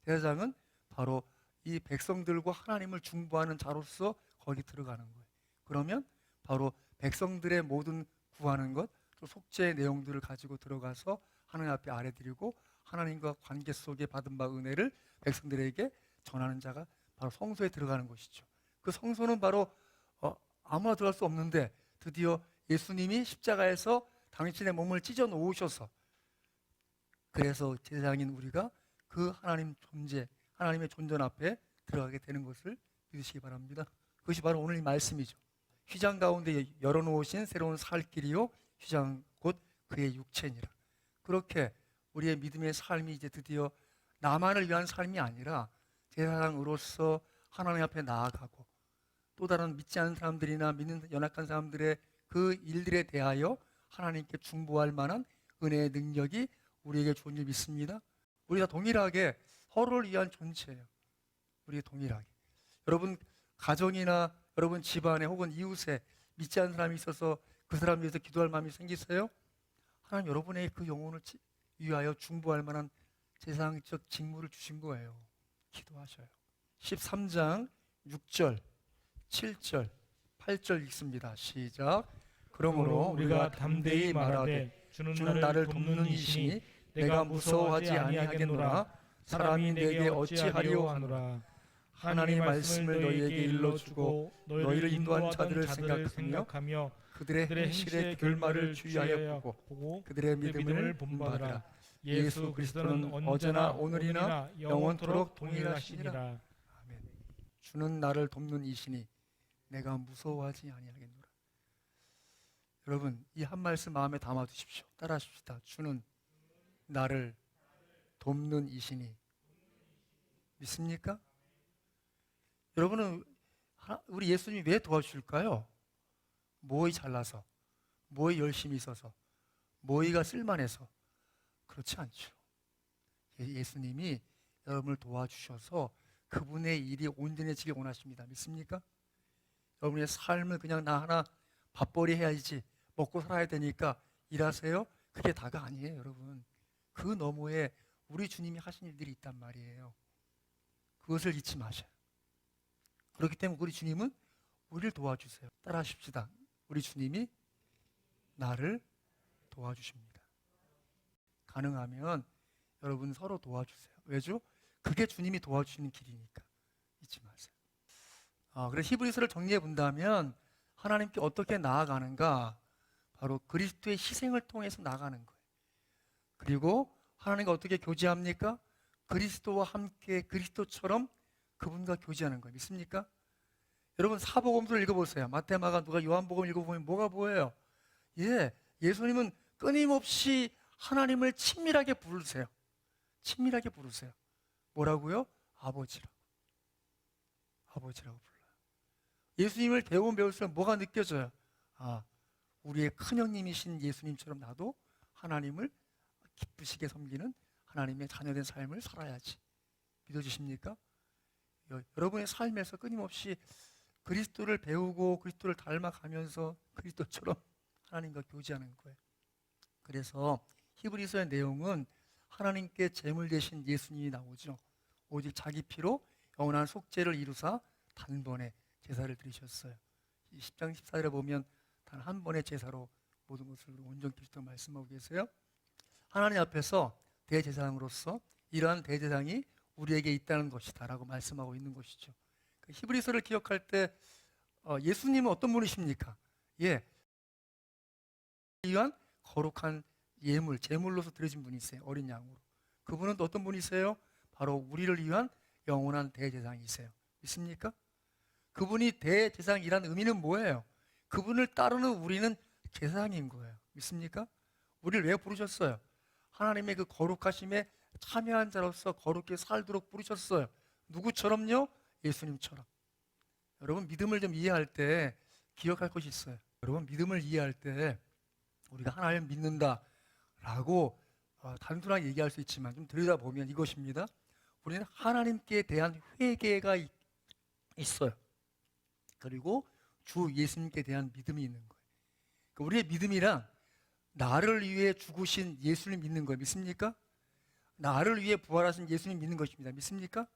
제사장은 바로 이 백성들과 하나님을 중보하는 자로서 거기 들어가는 거예요. 그러면 바로 백성들의 모든 구하는 것, 또 속죄의 내용들을 가지고 들어가서 하나님 앞에 아뢰드리고 하나님과 관계 속에 받은 바 은혜를 백성들에게 전하는 자가 바로 성소에 들어가는 것이죠. 그 성소는 바로 아무나 들어갈 수 없는데 드디어 예수님이 십자가에서 당신의 몸을 찢어 놓으셔서 그래서 제사장인 우리가 그 하나님의 존전 앞에 들어가게 되는 것을 믿으시기 바랍니다. 그것이 바로 오늘 이 말씀이죠. 휘장 가운데 열어놓으신 새로운 살 길이요 휘장 곧 그의 육체니라. 그렇게 우리의 믿음의 삶이 이제 드디어 나만을 위한 삶이 아니라 제사장으로서 하나님 앞에 나아가고 또 다른 믿지 않는 사람들이나 믿는 연약한 사람들의 그 일들에 대하여 하나님께 중보할 만한 은혜의 능력이 우리에게 좋은 줄 믿습니다. 우리 다 동일하게 서로를 위한 존재예요. 우리 동일하게. 여러분 가정이나 여러분 집안에 혹은 이웃에 믿지 않는 사람이 있어서 그 사람 위해서 기도할 마음이 생기세요? 하나님 여러분의 그 영혼을 위하여 중보할 만한 제사장적 직무를 주신 거예요. 기도하셔요. 13장 6절, 7절, 8절 읽습니다. 시작. 그러므로 우리가 담대히 말하되 주는 나를 돕는 이시니 내가 무서워하지 아니하겠노라. 사람이 내게 어찌하리요 하노라. 하나님의 말씀을 너희에게 일러주고 너희를 인도한 자들을 생각하며 그들의 행실의 결말을 주의하여 보고 그들의 믿음을 본받으라. 예수 그리스도는 언제나 오늘이나 영원토록 동일하시니라. 아멘. 주는 나를 돕는 이시니 내가 무서워하지 아니하겠노라. 여러분 이 한 말씀 마음에 담아두십시오. 따라하십시다. 주는 나를 돕는 이시니. 믿습니까? 여러분은 우리 예수님이 왜 도와주실까요? 뭐이 잘나서, 뭐이 열심히 있어서, 뭐이가 쓸만해서. 그렇지 않죠. 예수님이 여러분을 도와주셔서 그분의 일이 온전해지길 원하십니다. 믿습니까? 여러분의 삶을 그냥 나 하나 밥벌이 해야지, 먹고 살아야 되니까 일하세요? 그게 다가 아니에요, 여러분. 그 너머에 우리 주님이 하신 일들이 있단 말이에요. 그것을 잊지 마셔요. 그렇기 때문에 우리 주님은 우리를 도와주세요. 따라하십시다. 우리 주님이 나를 도와주십니다. 가능하면 여러분 서로 도와주세요. 왜죠? 그게 주님이 도와주시는 길이니까 잊지 마세요. 그래서 히브리서를 정리해 본다면 하나님께 어떻게 나아가는가? 바로 그리스도의 희생을 통해서 나아가는 거예요. 그리고 하나님과 어떻게 교제합니까? 그리스도와 함께 그리스도처럼 그분과 교제하는 거예요. 믿습니까? 여러분 사복음서를 읽어보세요. 마태, 마가, 누가, 요한복음 읽어보면 뭐가 보여요? 예수님은 끊임없이 하나님을 친밀하게 부르세요. 친밀하게 부르세요. 뭐라고요? 아버지라고. 아버지라고 불러요. 예수님을 배우면 배울수록 뭐가 느껴져요? 우리의 큰형님이신 예수님처럼 나도 하나님을 기쁘시게 섬기는 하나님의 자녀된 삶을 살아야지. 믿어주십니까? 여러분의 삶에서 끊임없이 그리스도를 배우고 그리스도를 닮아가면서 그리스도처럼 하나님과 교제하는 거예요. 그래서 히브리서의 내용은 하나님께 제물 되신 예수님이 나오죠. 오직 자기 피로 영원한 속죄를 이루사 단번에 제사를 드리셨어요. 10장 14절에 보면 단 한 번의 제사로 모든 것을 온전히 그리스도 말씀하고 계세요. 하나님 앞에서 대제사장으로서 이러한 대제사장이 우리에게 있다는 것이다 라고 말씀하고 있는 것이죠. 히브리서를 기억할 때 예수님은 어떤 분이십니까? 위한 거룩한 예물, 제물로서 드려진 분이세요. 어린 양으로. 그분은 또 어떤 분이세요? 바로 우리를 위한 영원한 대제사장이세요. 믿습니까? 그분이 대제사장이라는 의미는 뭐예요? 그분을 따르는 우리는 제사장인 거예요. 믿습니까? 우리를 왜 부르셨어요? 하나님의 그 거룩하심에 참여한 자로서 거룩하게 살도록 부르셨어요. 누구처럼요? 예수님처럼. 여러분 믿음을 좀 이해할 때 기억할 것이 있어요. 여러분 믿음을 이해할 때 우리가 하나님을 믿는다라고 단순하게 얘기할 수 있지만 좀 들여다보면 이것입니다. 우리는 하나님께 대한 회개가 있어요. 그리고 주 예수님께 대한 믿음이 있는 거예요. 그러니까 우리의 믿음이란 나를 위해 죽으신 예수님 믿는 거예요. 믿습니까? 나를 위해 부활하신 예수님 믿는 것입니다. 믿습니까?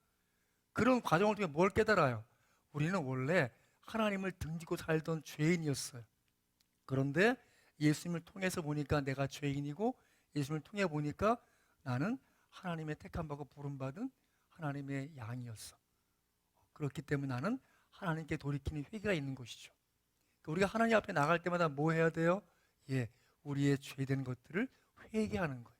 그런 과정을 통해 뭘 깨달아요? 우리는 원래 하나님을 등지고 살던 죄인이었어요. 그런데 예수님을 통해서 보니까 내가 죄인이고 예수님을 통해 보니까 나는 하나님의 택함받고 부름받은 하나님의 양이었어. 그렇기 때문에 나는 하나님께 돌이키는 회개가 있는 것이죠. 우리가 하나님 앞에 나갈 때마다 뭐 해야 돼요? 우리의 죄된 것들을 회개하는 거예요.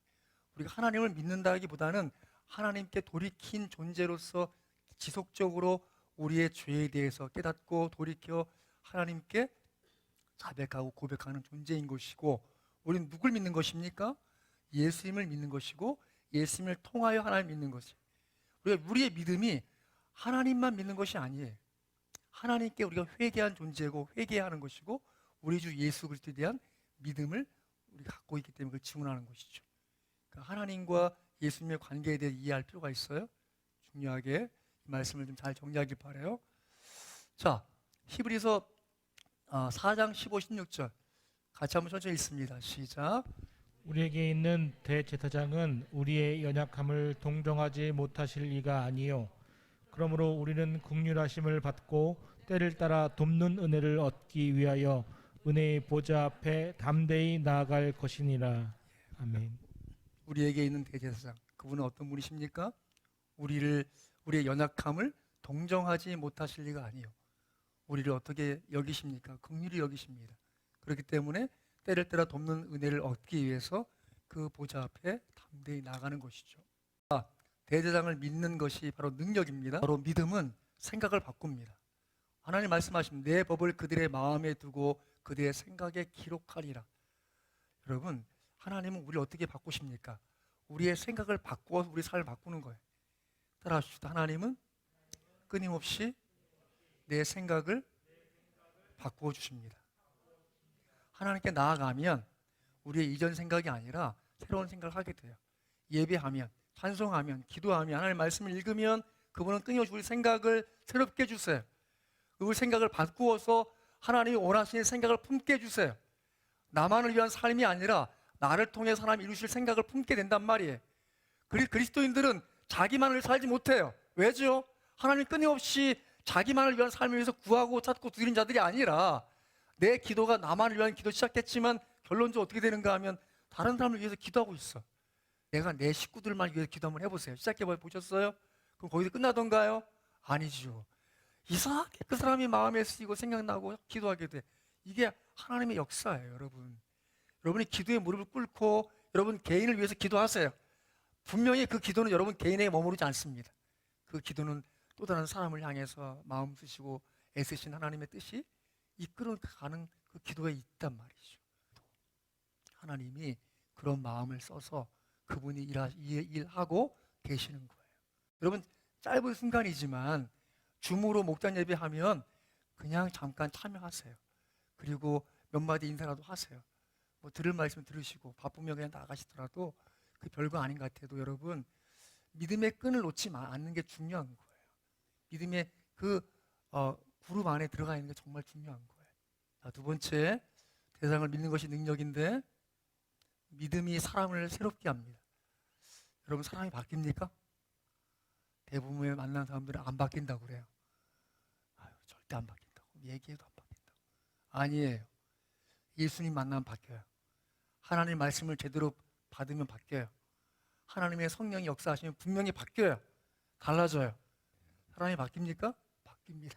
우리가 하나님을 믿는다기보다는 하나님께 돌이킨 존재로서 지속적으로 우리의 죄에 대해서 깨닫고 돌이켜 하나님께 자백하고 고백하는 존재인 것이고, 우리는 누굴 믿는 것입니까? 예수님을 믿는 것이고, 예수님을 통하여 하나님 믿는 것이. 우리의 믿음이 하나님만 믿는 것이 아니에요. 하나님께 우리가 회개한 존재고 회개해야 하는 것이고, 우리 주 예수 그리스도에 대한 믿음을 우리가 갖고 있기 때문에 그걸 증언하는 것이죠. 그러니까 하나님과 예수님의 관계에 대해 이해할 필요가 있어요. 중요하게 이 말씀을 좀 잘 정리하길 바라요. 자, 히브리서 4장 15, 16절 같이 한번 천천히 읽습니다. 시작. 우리에게 있는 대제사장은 우리의 연약함을 동정하지 못하실 이가 아니요 그러므로 우리는 긍휼하심을 받고 때를 따라 돕는 은혜를 얻기 위하여 은혜의 보좌 앞에 담대히 나아갈 것이니라. 아멘. 우리에게 있는 대제사장, 그분은 어떤 분이십니까? 우리의 연약함을 동정하지 못하실 리가 아니요 우리를 어떻게 여기십니까? 긍휼히 여기십니다. 그렇기 때문에 때를 따라 돕는 은혜를 얻기 위해서 그 보좌 앞에 담대히 나가는 것이죠. 대제사장을 믿는 것이 바로 능력입니다. 바로 믿음은 생각을 바꿉니다. 하나님 말씀하십니다. 내 법을 그들의 마음에 두고 그들의 생각에 기록하리라. 여러분, 하나님은 우리를 어떻게 바꾸십니까? 우리의 생각을 바꾸어서 우리 삶을 바꾸는 거예요. 따라하십시다. 하나님은 끊임없이 내 생각을 바꾸어 주십니다. 하나님께 나아가면 우리의 이전 생각이 아니라 새로운 생각을 하게 돼요. 예배하면, 찬송하면, 기도하면, 하나님의 말씀을 읽으면 그분은 끊임없이 우리 생각을 새롭게 해주세요. 우리 생각을 바꾸어서 하나님이 원하시는 생각을 품게 해주세요. 나만을 위한 삶이 아니라 나를 통해 하나님이 이루실 생각을 품게 된단 말이에요. 그리스도인들은 자기만을 살지 못해요. 왜죠? 하나님 끊임없이 자기만을 위한 삶을 위해서 구하고 찾고 두드린 자들이 아니라 내 기도가 나만을 위한 기도 시작했지만 결론적으로 어떻게 되는가 하면 다른 사람을 위해서 기도하고 있어. 내가 내 식구들만 위해서 기도 한번 해보세요. 시작해봐 보셨어요? 그럼 거기서 끝나던가요? 아니죠. 이상하게 그 사람이 마음에 쓰이고 생각나고 기도하게 돼. 이게 하나님의 역사예요, 여러분. 여러분이 기도에 무릎을 꿇고 여러분 개인을 위해서 기도하세요. 분명히 그 기도는 여러분 개인에 머무르지 않습니다. 그 기도는 또 다른 사람을 향해서 마음 쓰시고 애쓰신 하나님의 뜻이 이끌어가는 그 기도에 있단 말이죠. 하나님이 그런 마음을 써서 그분이 일하고 계시는 거예요. 여러분, 짧은 순간이지만 줌으로 목장 예배하면 그냥 잠깐 참여하세요. 그리고 몇 마디 인사라도 하세요. 뭐 들을 말씀 들으시고 바쁘면 그냥 나가시더라도 그 별거 아닌 것 같아도 여러분 믿음의 끈을 놓지 않는 게 중요한 거예요. 믿음의 그 그룹 안에 들어가 있는 게 정말 중요한 거예요. 자, 두 번째, 대상을 믿는 것이 능력인데 믿음이 사람을 새롭게 합니다. 여러분, 사람이 바뀝니까? 대부분의 만난 사람들은 안 바뀐다고 그래요. 절대 안 바뀐다고. 얘기해도 안 바뀐다고. 아니에요. 예수님 만나면 바뀌어요. 하나님 말씀을 제대로 받으면 바뀌어요. 하나님의 성령이 역사하시면 분명히 바뀌어요. 달라져요. 사람이 바뀝니까? 바뀝니다.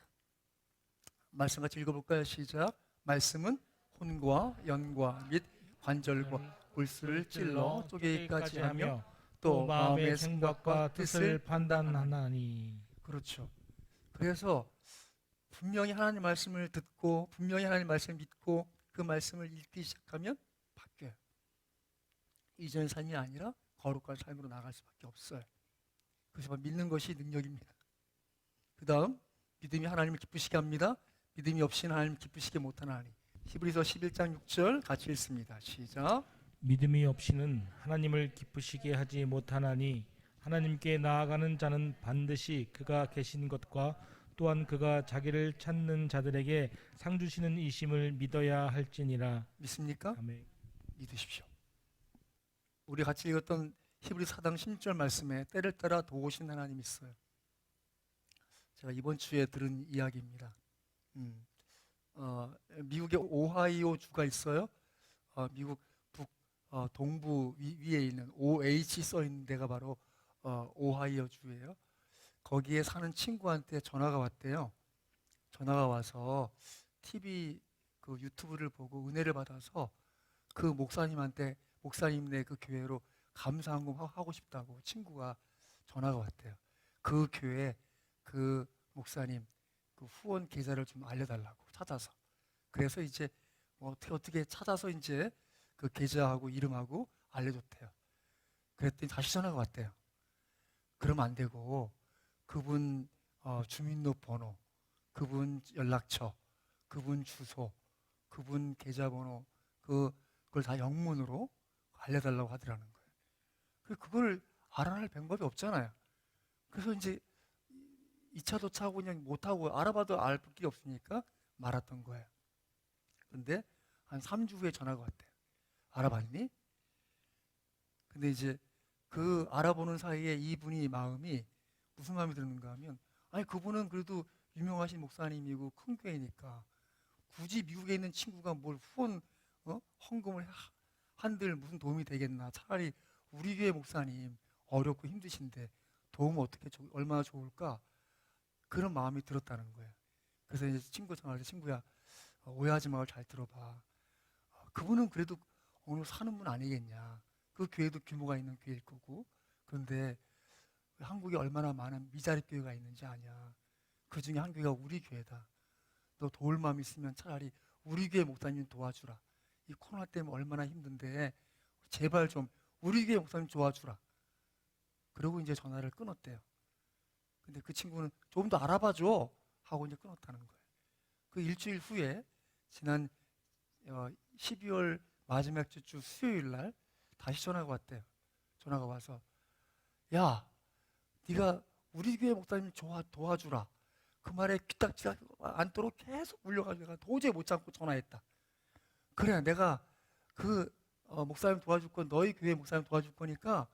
말씀 같이 읽어볼까요? 시작. 말씀은 혼과 연과 및 관절과 골수를 찔러 쪼개기까지 하며 또 마음의 생각과 뜻을 판단하나니. 그렇죠. 그래서 분명히 하나님 말씀을 듣고 분명히 하나님 말씀을 믿고 그 말씀을 읽기 시작하면 바뀌어요. 이전의 삶이 아니라 거룩한 삶으로 나갈 수밖에 없어요. 그래서 믿는 것이 능력입니다. 그 다음, 믿음이 하나님을 기쁘시게 합니다. 믿음이 없이는 하나님을 기쁘시게 못하나니. 히브리서 11장 6절 같이 읽습니다. 시작. 믿음이 없이는 하나님을 기쁘시게 하지 못하나니 하나님께 나아가는 자는 반드시 그가 계신 것과 또한 그가 자기를 찾는 자들에게 상 주시는 이심을 믿어야 할지니라. 믿습니까? 아멘. 믿으십시오. 우리 같이 읽었던 히브리 4장 16절 말씀에 때를 따라 도우신 하나님이 있어요. 제가 이번 주에 들은 이야기입니다. 미국의 오하이오 주가 있어요. 미국 동부 위에 있는 OH 써 있는 데가 바로 오하이오 주예요. 거기에 사는 친구한테 전화가 왔대요. 전화가 와서 TV 그 유튜브를 보고 은혜를 받아서 그 목사님한테 목사님네 그 교회로 감사한금 하고 싶다고 친구가 전화가 왔대요. 그 교회 그 목사님 그 후원 계좌를 좀 알려달라고 찾아서. 그래서 이제 뭐 어떻게 찾아서 이제 그 계좌하고 이름하고 알려줬대요. 그랬더니 다시 전화가 왔대요. 그러면 안 되고 그분 주민등록번호, 그분 연락처, 그분 주소, 그분 계좌번호 그걸 다 영문으로 알려달라고 하더라는 거예요. 그걸 알아낼 방법이 없잖아요. 그래서 이제 2차도 차고 그냥 못하고 알아봐도 알 게 없으니까 말았던 거예요. 근데 한 3주 후에 전화가 왔대요. 알아봤니? 근데 이제 그 알아보는 사이에 이분이 마음이 무슨 마음이 드는가 하면, 아니 그분은 그래도 유명하신 목사님이고 큰 교회니까 굳이 미국에 있는 친구가 뭘 후원 헌금을 한들 무슨 도움이 되겠나. 차라리 우리 교회 목사님 어렵고 힘드신데 도움 어떻게 얼마나 좋을까, 그런 마음이 들었다는 거예요. 그래서 이제 친구 전화할 때, 친구야 오해하지 말고 잘 들어봐. 그분은 그래도 어느 사는 분 아니겠냐. 그 교회도 규모가 있는 교회일 거고. 그런데 한국에 얼마나 많은 미자립 교회가 있는지 아냐. 그 중에 한 교회가 우리 교회다. 너 도울 마음 있으면 차라리 우리 교회 목사님 도와주라. 이 코로나 때문에 얼마나 힘든데 제발 좀 우리 교회 목사님 도와주라. 그러고 이제 전화를 끊었대요. 근데 그 친구는 조금 더 알아봐줘 하고 이제 끊었다는 거예요. 그 일주일 후에 지난 12월 마지막 주 수요일 날 다시 전화가 왔대요. 전화가 와서, 야, 네가 우리 교회 목사님 도와주라. 그 말에 귀딱지가 않도록 계속 울려가지고 내가 도저히 못 참고 전화했다. 그래, 내가 그 목사님 도와줄 건, 너희 교회 목사님 도와줄 거니까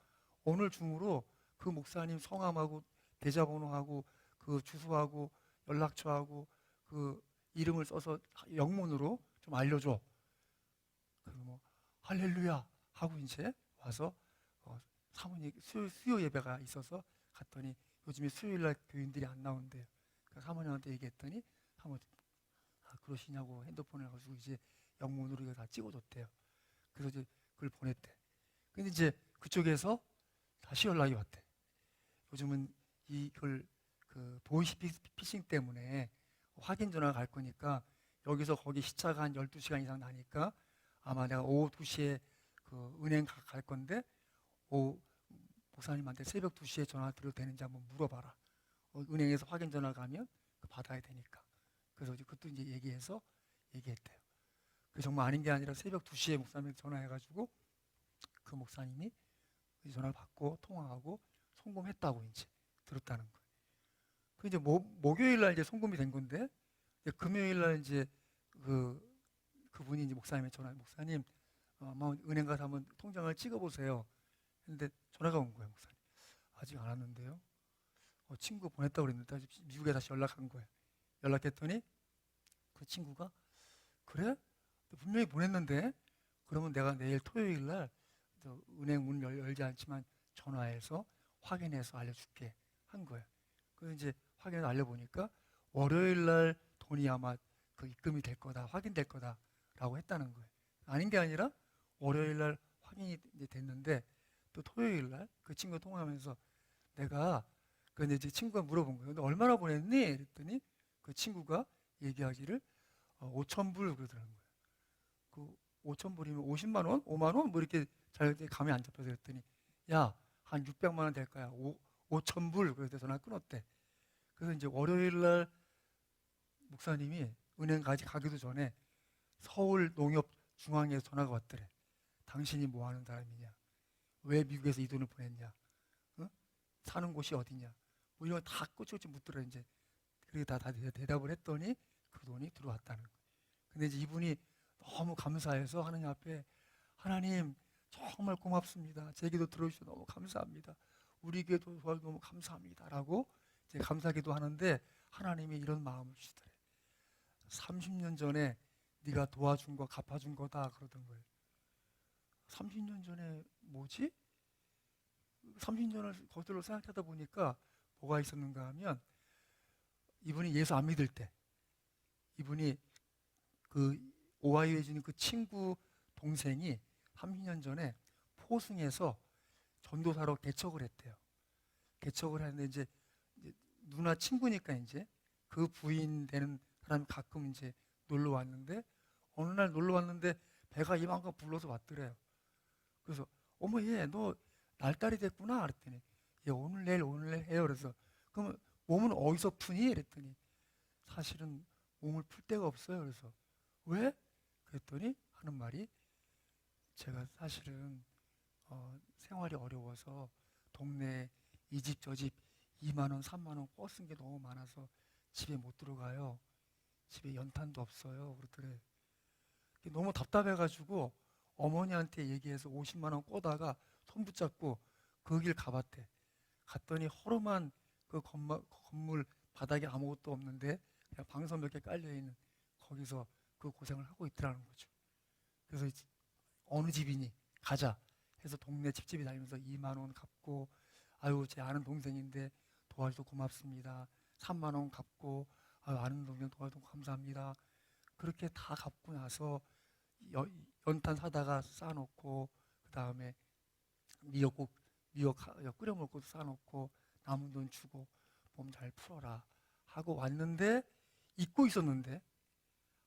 오늘 중으로 그 목사님 성함하고 계좌번호하고 그 주소하고 연락처하고 그 이름을 써서 영문으로 좀 알려줘. 그리고 뭐 할렐루야 하고 이제 와서 사모님 수요 예배가 있어서 갔더니 요즘에 수요일날 교인들이 안 나온대요. 그러니까 사모님한테 얘기했더니 사모님 그러시냐고 핸드폰을 가지고 이제 영문으로 이거 다 찍어줬대요. 그래서 이제 그걸 보냈대. 근데 이제 그쪽에서 다시 연락이 왔대. 요즘은 이걸 그 보이스피싱 때문에 확인 전화가 갈 거니까 여기서 거기 시차가 한 12시간 이상 나니까 아마 내가 오후 2시에 그 은행 갈 건데 목사님한테 새벽 2시에 전화 드려도 되는지 한번 물어봐라. 은행에서 확인 전화 가면 받아야 되니까. 그래서 이제 그것도 이제 얘기했대요. 그 정말 아닌 게 아니라 새벽 2시에 목사님한테 전화해가지고 그 목사님이 전화를 받고 통화하고 송금했다고 이제 들었다는 거예요. 그 이제 목요일 날 이제 송금이 된 건데, 이제 금요일 날 이제 그분이 이제 목사님의 전화, 목사님 은행 가서 한번 통장을 찍어보세요. 근데 전화가 온 거예요. 목사님 아직 안 왔는데요. 친구 보냈다고 그랬는데 미국에 다시 연락한 거예요. 연락했더니 그 친구가, 그래? 분명히 보냈는데 그러면 내가 내일 토요일 날 은행 문 열지 않지만 전화해서 확인해서 알려줄게 한 거예요. 그래서 이제 확인해서 알려보니까 월요일 날 돈이 아마 그 입금이 될 거다, 확인될 거다라고 했다는 거예요. 아닌 게 아니라 월요일 날 확인이 이제 됐는데 또 토요일 날 그 친구 통화하면서 내가 근데 이제 친구가 물어본 거예요. 너 얼마나 보냈니? 그랬더니 그 친구가 얘기하기를 5,000불 그러더라는 거예요. 그 5,000불이면 50만 원? 5만 원? 뭐 이렇게 잘 감이 안 잡혀서 그랬더니 야, 한 600만 원 될 거야. 5,000불. 그래서 전화 끊었대. 그래서 이제 월요일 날 목사님이 은행 가기도 전에 서울 농협 중앙에서 전화가 왔더래. 당신이 뭐 하는 사람이냐? 왜 미국에서 이 돈을 보냈냐? 사는 곳이 어디냐? 뭐 이런 거 다 꼬치꼬치 묻더라 이제. 그리고 다 대답을 했더니 그 돈이 들어왔다는 거예요. 근데 이제 이분이 너무 감사해서 하나님 앞에, 하나님 정말 고맙습니다. 제 기도 들어주셔서 너무 감사합니다. 우리 교회도 도와주셔서 너무 감사합니다라고 이제 감사기도 하는데 하나님이 이런 마음을 주시더래. 30년 전에 네가 도와준 거 갚아준 거다 그러던 거예요. 30년 전에 뭐지? 30년을 거슬러 생각하다 보니까 뭐가 있었는가 하면, 이분이 예수 안 믿을 때 이분이 그 오하이오에 지는 그 친구 동생이 30년 전에 포승에서 전도사로 개척을 했대요. 개척을 하는데 이제 누나 친구니까 이제 그 부인 되는 사람이 가끔 이제 놀러 왔는데 어느 날 놀러 왔는데 배가 이만큼 불러서 왔더래요. 그래서 어머 얘 너 날달이 됐구나 그랬더니 얘 오늘 내일 해요. 그래서 그러면 몸은 어디서 푸니? 그랬더니 사실은 몸을 풀 데가 없어요. 그래서 왜? 그랬더니 하는 말이 제가 사실은 생활이 어려워서 동네 이 집 저 집 2만 원, 3만 원 꿔쓴 게 너무 많아서 집에 못 들어가요. 집에 연탄도 없어요. 그러더래. 너무 답답해가지고 어머니한테 얘기해서 50만 원 꿔다가 손 붙잡고 그 길 가봤대. 갔더니 허름한 그 건물 바닥에 아무것도 없는데 그냥 방석 몇 개 깔려있는 거기서 그 고생을 하고 있더라는 거죠. 그래서 어느 집이니 가자 해서 동네 집집이 다니면서 2만 원 갚고 아유 제 아는 동생인데 도와줘서 고맙습니다. 3만 원 갚고 아유 아는 동생 도와줘서 감사합니다. 그렇게 다 갚고 나서 연탄 사다가 쌓아놓고 그 다음에 미역국 끓여 먹고 쌓아놓고 남은 돈 주고 몸 잘 풀어라 하고 왔는데 잊고 있었는데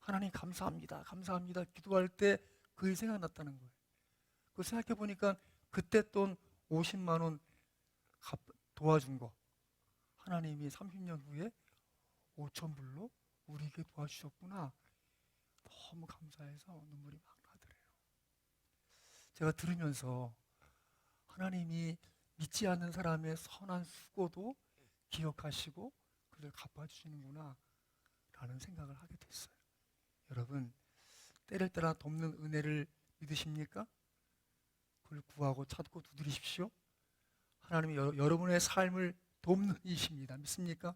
하나님 감사합니다 감사합니다 기도할 때 그 일 생각났다는 거예요. 그 생각해 보니까 그때 돈 50만 원 도와준 거 하나님이 30년 후에 5천 불로 우리에게 도와주셨구나. 너무 감사해서 눈물이 막 나더래요. 제가 들으면서 하나님이 믿지 않는 사람의 선한 수고도 기억하시고 그들 갚아주시는구나 라는 생각을 하게 됐어요. 여러분 때를 따라 돕는 은혜를 믿으십니까? 그걸 구하고 찾고 두드리십시오. 하나님이 여러분의 삶을 돕는 이십니다. 믿습니까?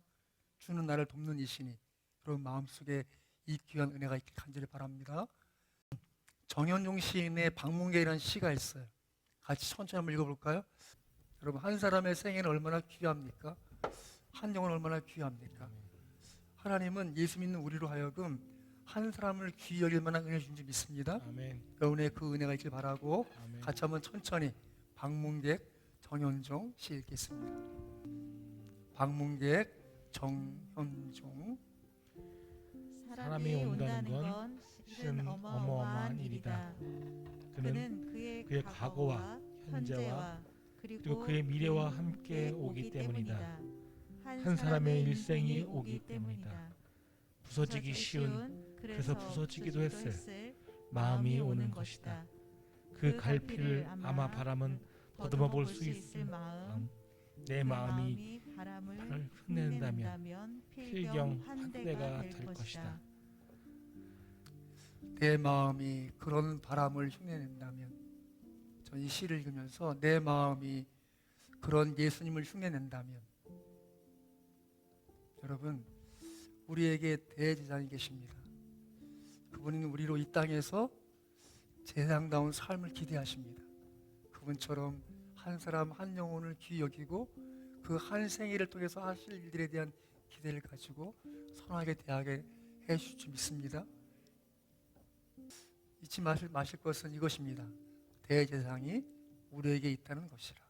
주는 나를 돕는 이시니 여러분 마음속에 이 귀한 은혜가 있길 간절히 바랍니다. 정현종 시인의 방문객이라는 시가 있어요. 같이 천천히 한번 읽어볼까요? 여러분 한 사람의 생애는 얼마나 귀합니까? 한 영혼 얼마나 귀합니까? 하나님은 예수 믿는 우리로 하여금 한 사람을 귀히 여길 만한 은혜를 주신 줄 믿습니다. 아멘. 여러분의 그 은혜가 있길 바라고 아멘. 같이 한번 천천히 방문객 정현종 시 읽겠습니다. 방문객 정현종. 사람이 온다는 건 실은 어마어마한 일이다. 그는 그의 과거와 현재와 그리고 그의 미래와 함께 오기 때문이다. 한 사람의 일생이 오기 때문이다. 부서지기 쉬운, 그래서 부서지기도 했을 마음이 오는 것이다. 그 갈피를 아마 바람은 더듬어 볼 수 있을 마음, 내 마음이 바람을 흩낸다면 필경 한 대가 될 것이다. 내 마음이 그런 바람을 흉내낸다면, 전 이 시를 읽으면서 내 마음이 그런 예수님을 흉내낸다면, 여러분 우리에게 대제사장이 계십니다. 그분은 우리로 이 땅에서 제사장다운 삶을 기대하십니다. 그분처럼 한 사람 한 영혼을 귀히 여기고 그 한 생애를 통해서 하실 일들에 대한 기대를 가지고 선하게 대하게 해주실 줄 믿습니다. 잊지 마실 것은 이것입니다. 대제사장이 우리에게 있다는 것이라.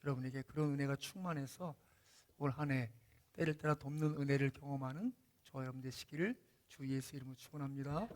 여러분에게 그런 은혜가 충만해서 올 한 해 때를 따라 돕는 은혜를 경험하는 저와 여러분 되시기를 주 예수 이름으로 축원합니다.